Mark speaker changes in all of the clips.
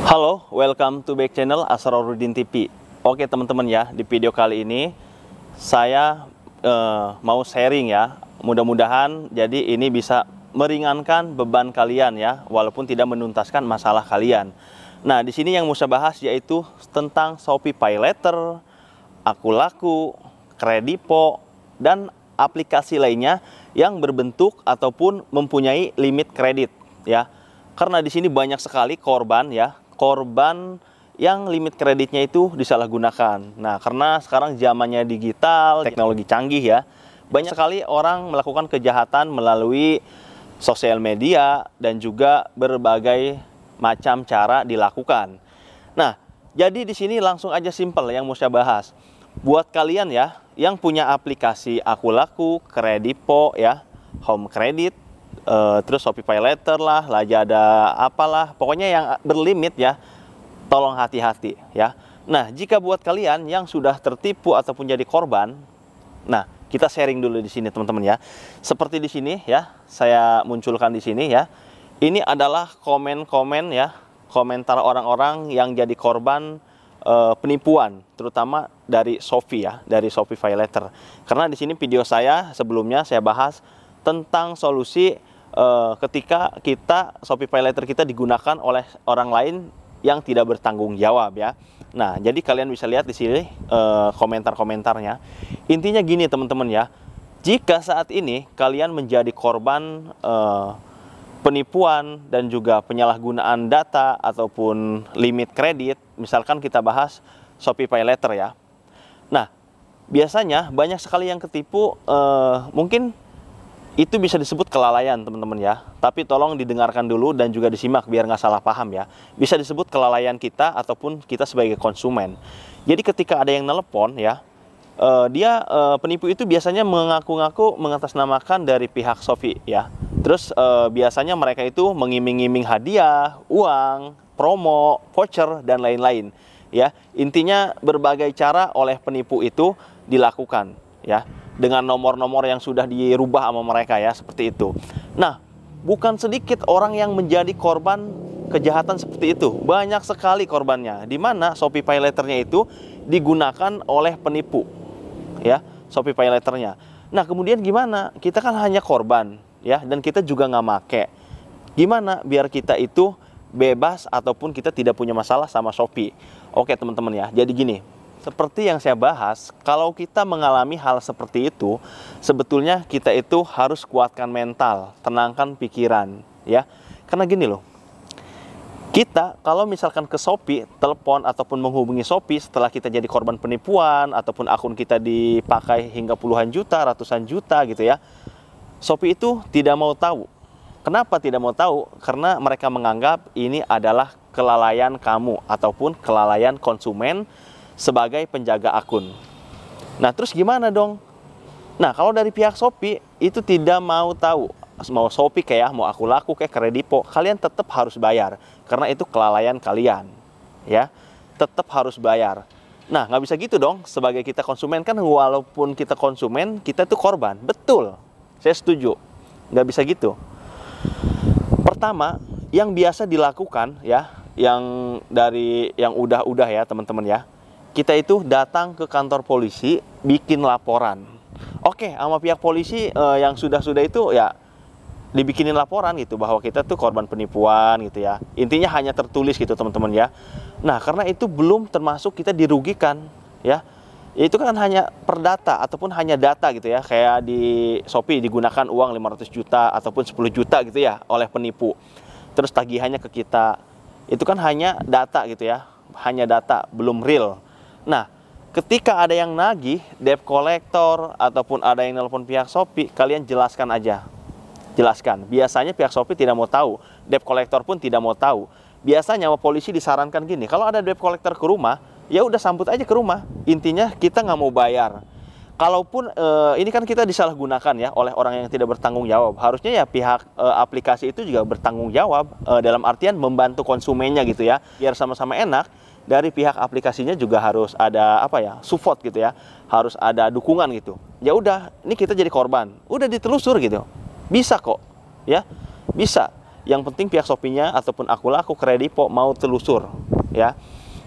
Speaker 1: Halo, welcome to back channel Asrorudin TV. Oke teman-teman ya, di video kali ini saya mau sharing ya. Mudah-mudahan jadi ini bisa meringankan beban kalian ya, walaupun tidak menuntaskan masalah kalian. Nah, di sini yang mau saya bahas yaitu tentang Shopee Pay Later, Akulaku, Kredipo, dan aplikasi lainnya yang berbentuk ataupun mempunyai limit kredit ya. Karena di sini banyak sekali korban yang limit kreditnya itu disalahgunakan. Nah, karena sekarang zamannya digital, teknologi canggih ya, banyak sekali orang melakukan kejahatan melalui sosial media dan juga berbagai macam cara dilakukan. Nah, jadi di sini langsung aja simple yang mau saya bahas. Buat kalian ya yang punya aplikasi Akulaku, Kredipo ya, Home Credit, terus Shopee Pay Later lah, Lazada apalah, pokoknya yang berlimit ya, tolong hati-hati ya. Nah, jika buat kalian yang sudah tertipu ataupun jadi korban, nah kita sharing dulu di sini teman-teman ya. Seperti di sini ya, saya munculkan di sini ya. Ini adalah komen-komen ya, komentar orang-orang yang jadi korban penipuan, terutama dari Shopee ya, dari Shopee Pay Later. Karena di sini video saya sebelumnya saya bahas tentang solusi ketika Shopee Pay Later kita digunakan oleh orang lain yang tidak bertanggung jawab ya. Nah, jadi kalian bisa lihat di sini komentar-komentarnya. Intinya gini teman-teman ya, jika saat ini kalian menjadi korban penipuan dan juga penyalahgunaan data ataupun limit kredit, misalkan kita bahas Shopee Pay Later ya. Nah, biasanya banyak sekali yang ketipu, mungkin itu bisa disebut kelalaian teman-teman ya. Tapi tolong didengarkan dulu dan juga disimak biar nggak salah paham ya. Bisa disebut kelalaian kita ataupun kita sebagai konsumen. Jadi ketika ada yang nelepon ya, penipu itu biasanya mengaku-ngaku mengatasnamakan dari pihak Shopee ya. Terus biasanya mereka itu mengiming-iming hadiah, uang, promo, voucher dan lain-lain ya. Intinya berbagai cara oleh penipu itu dilakukan ya, dengan nomor-nomor yang sudah dirubah sama mereka ya, seperti itu. Nah, bukan sedikit orang yang menjadi korban kejahatan seperti itu. Banyak sekali korbannya, di mana Shopee Pay Later-nya itu digunakan oleh penipu ya, Shopee Pay Later-nya. Nah, kemudian gimana? Kita kan hanya korban ya, dan kita juga nggak make. Gimana biar kita itu bebas ataupun kita tidak punya masalah sama Shopee? Oke teman-teman ya, jadi gini. Seperti yang saya bahas, kalau kita mengalami hal seperti itu, sebetulnya kita itu harus kuatkan mental, tenangkan pikiran, ya. Karena gini loh, kita kalau misalkan ke Shopee, telepon ataupun menghubungi Shopee setelah kita jadi korban penipuan, ataupun akun kita dipakai hingga puluhan juta, ratusan juta gitu ya, Shopee itu tidak mau tahu. Kenapa tidak mau tahu? Karena mereka menganggap ini adalah kelalaian kamu, ataupun kelalaian konsumen sebagai penjaga akun. Nah, terus gimana dong? Nah, kalau dari pihak Shopee itu tidak mau tahu, mau Shopee kayak mau Akulaku kayak Kredipo, kalian tetap harus bayar karena itu kelalaian kalian, ya. Tetap harus bayar. Nah, nggak bisa gitu dong. Sebagai kita konsumen kan, walaupun kita konsumen, kita itu korban. Betul, saya setuju. Nggak bisa gitu. Pertama, yang biasa dilakukan ya, yang udah ya teman-teman ya, kita itu datang ke kantor polisi, bikin laporan. Oke, sama pihak polisi yang sudah itu ya dibikinin laporan gitu, bahwa kita tuh korban penipuan gitu ya. Intinya hanya tertulis gitu teman-teman ya. Nah, karena itu belum termasuk kita dirugikan ya. Itu kan hanya per data ataupun hanya data gitu ya. Kayak di Shopee digunakan uang 500 juta ataupun 10 juta gitu ya oleh penipu. Terus tagihannya ke kita. Itu kan hanya data gitu ya. Hanya data, belum real. Nah, ketika ada yang nagih, debt collector, ataupun ada yang nelpon pihak Shopee, kalian jelaskan aja. Jelaskan. Biasanya pihak Shopee tidak mau tahu, debt collector pun tidak mau tahu. Biasanya polisi disarankan gini, kalau ada debt collector ke rumah, ya udah sambut aja ke rumah. Intinya kita nggak mau bayar. Kalaupun ini kan kita disalahgunakan ya oleh orang yang tidak bertanggung jawab. Harusnya ya pihak aplikasi itu juga bertanggung jawab dalam artian membantu konsumennya gitu ya, biar sama-sama enak. Dari pihak aplikasinya juga harus ada support gitu ya, harus ada dukungan gitu. Ya udah, ini kita jadi korban, udah ditelusur gitu, bisa kok ya, bisa. Yang penting pihak Shopee-nya ataupun aku Kredipo mau telusur, ya.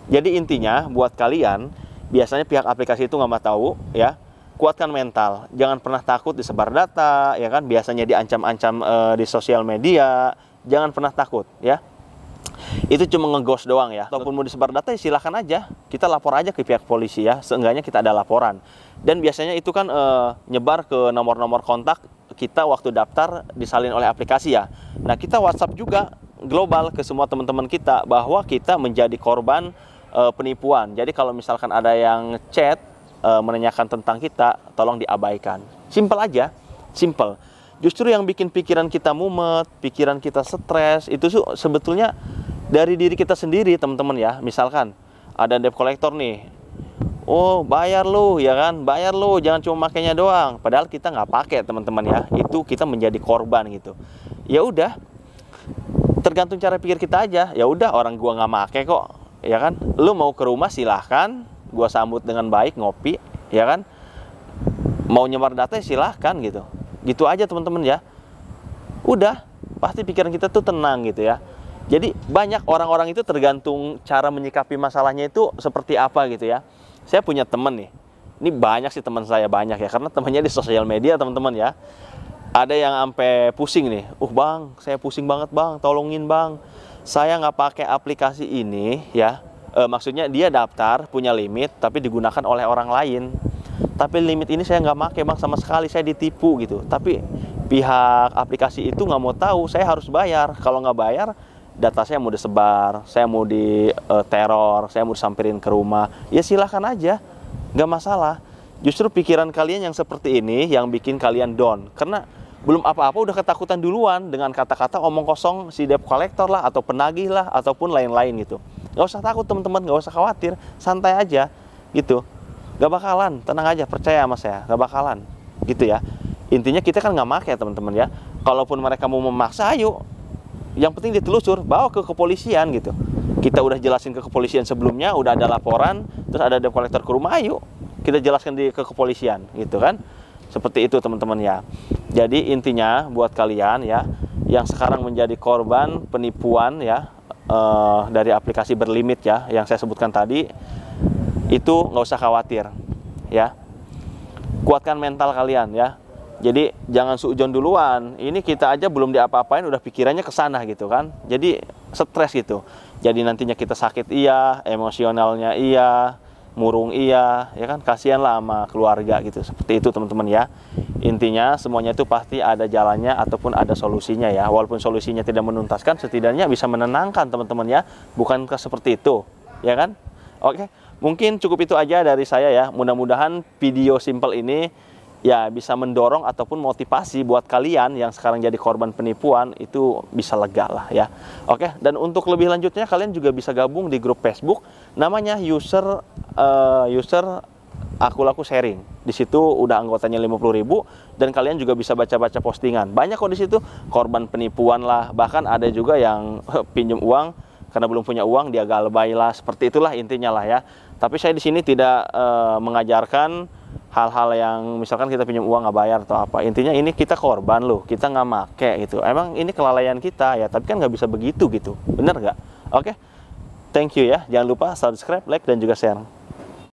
Speaker 1: Jadi intinya buat kalian, biasanya pihak aplikasi itu nggak mau tahu, ya. Kuatkan mental, jangan pernah takut disebar data, ya kan. Biasanya diancam-ancam di sosial media, jangan pernah takut, ya. Itu cuma ngeghost doang ya. Ataupun mau disebar data ya silahkan aja. Kita lapor aja ke pihak polisi ya. Seenggaknya kita ada laporan. Dan biasanya itu kan nyebar ke nomor-nomor kontak kita waktu daftar disalin oleh aplikasi ya. Nah kita WhatsApp juga global ke semua teman-teman kita bahwa kita menjadi korban penipuan. Jadi kalau misalkan ada yang chat menanyakan tentang kita, tolong diabaikan. Simple aja, simple. Justru yang bikin pikiran kita mumet, pikiran kita stres, itu sebetulnya dari diri kita sendiri, teman-teman ya. Misalkan ada debt collector nih, oh bayar lu, ya kan, bayar lu, jangan cuma makainya doang. Padahal kita nggak pakai, teman-teman ya. Itu kita menjadi korban gitu. Ya udah, tergantung cara pikir kita aja. Ya udah, orang gua nggak make kok, ya kan. Lu mau ke rumah silahkan, gua sambut dengan baik, ngopi, ya kan. Mau nyebar data silahkan gitu. Gitu aja teman-teman ya. Udah, pasti pikiran kita tuh tenang gitu ya. Jadi banyak orang-orang itu tergantung cara menyikapi masalahnya itu seperti apa gitu ya. Saya punya teman nih. Ini banyak sih teman saya, banyak ya, karena temannya di sosial media teman-teman ya. Ada yang sampai pusing nih. Bang, saya pusing banget bang, tolongin bang. Saya nggak pakai aplikasi ini ya. Maksudnya dia daftar punya limit tapi digunakan oleh orang lain. Tapi limit ini saya nggak pakai bang sama sekali, saya ditipu gitu. Tapi pihak aplikasi itu nggak mau tahu, saya harus bayar. Kalau nggak bayar, data saya mau disebar, saya mau di teror, saya mau disamperin ke rumah. Ya silahkan aja, nggak masalah. Justru pikiran kalian yang seperti ini yang bikin kalian down. Karena belum apa-apa udah ketakutan duluan dengan kata-kata omong kosong si debt collector lah, atau penagih lah, ataupun lain-lain gitu. Nggak usah takut teman-teman, nggak usah khawatir, santai aja gitu. Gak bakalan, tenang aja, percaya sama saya, gak bakalan gitu ya. Intinya kita kan nggak make teman-teman ya. Kalaupun mereka mau memaksa, ayo, yang penting ditelusur, bawa ke kepolisian gitu. Kita udah jelasin ke kepolisian sebelumnya, udah ada laporan, terus ada debt collector ke rumah, ayo kita jelaskan ke kepolisian gitu kan. Seperti itu teman-teman ya. Jadi intinya buat kalian ya yang sekarang menjadi korban penipuan ya dari aplikasi berlimit ya yang saya sebutkan tadi, itu nggak usah khawatir ya. Kuatkan mental kalian ya. Jadi jangan suujon duluan. Ini kita aja belum diapa-apain udah pikirannya ke sana gitu kan. Jadi stres gitu. Jadi nantinya kita sakit iya, emosionalnya iya, murung iya, ya kan, kasihan lah sama keluarga gitu. Seperti itu teman-teman ya. Intinya semuanya itu pasti ada jalannya ataupun ada solusinya ya. Walaupun solusinya tidak menuntaskan, setidaknya bisa menenangkan teman-teman ya. Bukankah seperti itu, ya kan? Oke. Mungkin cukup itu aja dari saya ya. Mudah-mudahan video simple ini ya bisa mendorong ataupun motivasi buat kalian yang sekarang jadi korban penipuan itu bisa lega lah ya. Oke, dan untuk lebih lanjutnya kalian juga bisa gabung di grup Facebook namanya user aku laku sharing. Di situ udah anggotanya 50.000 dan kalian juga bisa baca-baca postingan. Banyak kok di situ korban penipuan lah, bahkan ada juga yang pinjam uang karena belum punya uang dia galbay lah, seperti itulah intinya lah ya. Tapi saya di sini tidak mengajarkan hal-hal yang misalkan kita pinjam uang nggak bayar atau apa. Intinya ini kita korban loh, kita nggak make gitu. Emang ini kelalaian kita ya, tapi kan nggak bisa begitu gitu, bener nggak? Oke, thank you ya. Jangan lupa subscribe, like dan juga share.